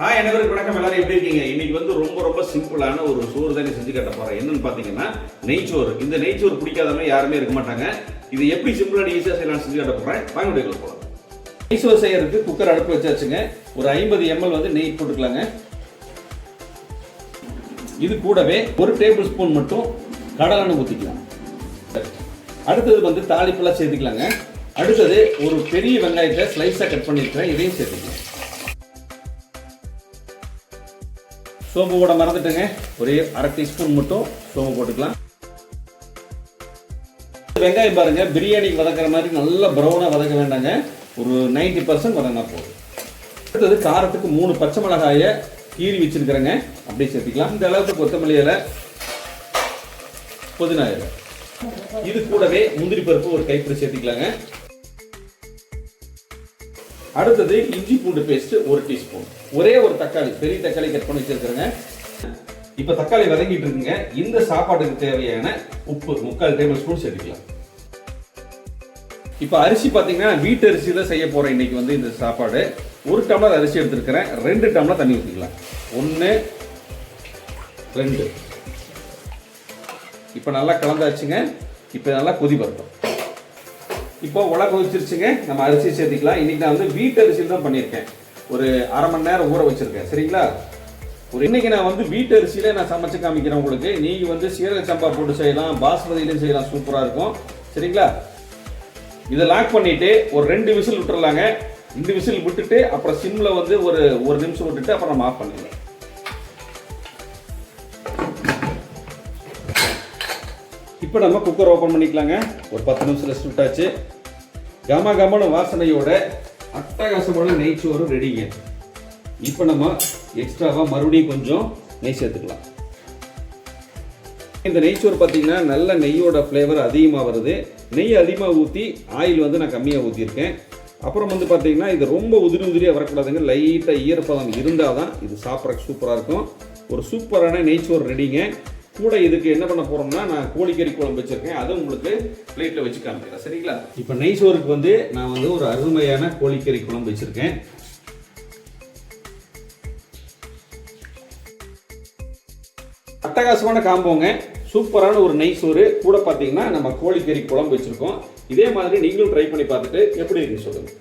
அனைவருக்கும் வணக்கம். எல்லாரும் எப்படி இருக்கீங்க? இன்னைக்கு வந்து ரொம்ப ரொம்ப சிம்பிளான ஒரு சோறு தானே செஞ்சு கட்ட போறேன். என்னன்னு பாத்தீங்கன்னா நெய்ச்சோறு. இந்த நெய்ச்சோறு பிடிக்காதவங்க யாருமே இருக்க மாட்டாங்க. இது எப்படி சிம்பிளான ஈஸியா செய்யலாம் செஞ்சு கட்ட போறேன். வாங்க வீடியோக்குள்ள போலாம். நெய்ச்சோறு செய்யறதுக்கு குக்கர் அடுப்பு வச்சாச்சுங்க. ஒரு 50 ml வந்து நெய் போட்டுக்கலாங்க. இது கூடவே 1 டேபிள் ஸ்பூன் மட்டும் கடலெண்ணெய் ஊத்திக்கலாம். அடுத்தது வந்து தாளிப்பெல்லாம் சேர்த்துக்கலாங்க. அடுத்தது ஒரு பெரிய வெங்காயத்தை ஸ்லைஸா கட் பண்ணிருக்கிறேன். இதையும் சேர்த்துக்கலாம். சோம்பு போட மறந்துட்டுங்க. ஒரே 1/2 டீஸ்பூன் மட்டும் சோம்பு போட்டுக்கலாம். வெங்காயம் பாருங்க, பிரியாணிக்கு வதக்கிற மாதிரி நல்லா ப்ரௌனா வதக்க வேண்டாங்க. ஒரு 90% வதங்கினா போதும். அடுத்தது காரத்துக்கு 3 பச்சை மிளகாயை கீறி வச்சிருக்கிறேங்க. அப்படியே சேர்த்துக்கலாம். இந்த அளவுக்கு கொத்தமல்லி இலை, புதினா இலை. இது கூடவே முந்திரி பருப்பு ஒரு கைப்பிடி சேர்த்துக்கலாங்க. அடுத்தது இஞ்சி பூண்டு பேஸ்ட் 1 டீஸ்பூன். ஒரே ஒரு தக்காளி, பெரிய தக்காளி கட் பண்ணி வச்சிருக்கிறேங்க. இப்ப தக்காளி வதங்கிட்டு இருக்குங்க. இந்த சாப்பாட்டுக்கு தேவையான உப்பு 3/4 டேபிள் ஸ்பூன் சேர்த்துக்கலாம். இப்ப அரிசி பாத்தீங்கன்னா வீட்டு அரிசியில செய்ய போறேன். இன்னைக்கு வந்து இந்த சாப்பாடு 1 டம்ளர் அரிசி எடுத்துருக்கிறேன். 2 டம்ளர் தண்ணி ஊற்றிக்கலாம். 1 2. இப்ப நல்லா கலந்தாச்சுங்க. இப்ப நல்லா கொதி வரட்டும். இப்போ உலக வச்சிருச்சுங்க. நம்ம அரிசி சேர்த்துக்கலாம். இன்னைக்கு நான் வந்து வீட்டு அரிசியில் தான் பண்ணியிருக்கேன். ஒரு 1/2 மணி நேரம் ஊற வச்சிருக்கேன். சரிங்களா? இன்னைக்கு நான் வந்து வீட்டு அரிசியில நான் சமைச்சு காமிக்கிறேன் உங்களுக்கு. நீங்க வந்து சீரக சம்பா போட்டு செய்யலாம், பாஸ்மதியிலும் செய்யலாம். சூப்பரா இருக்கும். சரிங்களா? இதை லாக் பண்ணிட்டு ஒரு 2 விசில் விட்டுறலாங்க. 2 விசில் விட்டுட்டு அப்புறம் சிம்ல வந்து ஒரு 1 நிமிஷம் விட்டுட்டு அப்புறம் நம்ம ஆஃப் பண்ணிடலாம். இப்போ நம்ம குக்கர் ஓப்பன் பண்ணிக்கலாங்க. ஒரு 10 நிமிஷம் ரெஸ்ட் விட்டாச்சு. கம கமன வாசனையோட அட்டகாசமான நெய்ச்சோறு ரெடிங்க. இப்போ நம்ம எக்ஸ்ட்ராவா மறுபடியும் கொஞ்சம் நெய் சேர்த்துக்கலாம். இந்த நெய்ச்சோறு பார்த்தீங்கன்னா நல்ல நெய்யோட ஃப்ளேவர் அதிகமாக வருது. நெய் அதிகமாக ஊற்றி ஆயில் வந்து நான் கம்மியாக ஊற்றிருக்கேன். அப்புறம் வந்து பார்த்தீங்கன்னா இது ரொம்ப உதிரியாக வரக்கூடாதுங்க. லைட்டாக ஈரப்பதம் இருந்தால் தான் இது சாப்பிட்றதுக்கு சூப்பராக இருக்கும். ஒரு சூப்பரான நெய்ச்சோறு ரெடிங்க. கூட இதுக்கு என்ன பண்ண போறோம்னா, நான் கோழிக்கறி குழம்பு வச்சிருக்கேன். அதை உங்களுக்கு பிளேட்ல வச்சு காமிக்கிறேன். சரிங்களா? இப்போ நெய்ச்சோறுக்கு வந்து நான் வந்து ஒரு அருமையான கோழிக்கறி குழம்பு வச்சிருக்கேன். அட்டகாசமான காம்போங்க. சூப்பரான ஒரு நெய்ச்சோறு கூட பார்த்தீங்கன்னா நம்ம கோழிக்கறி குழம்பு வச்சிருக்கோம். இதே மாதிரி நீங்களும் ட்ரை பண்ணி பார்த்துட்டு எப்படி இருக்குன்னு சொல்லுங்க.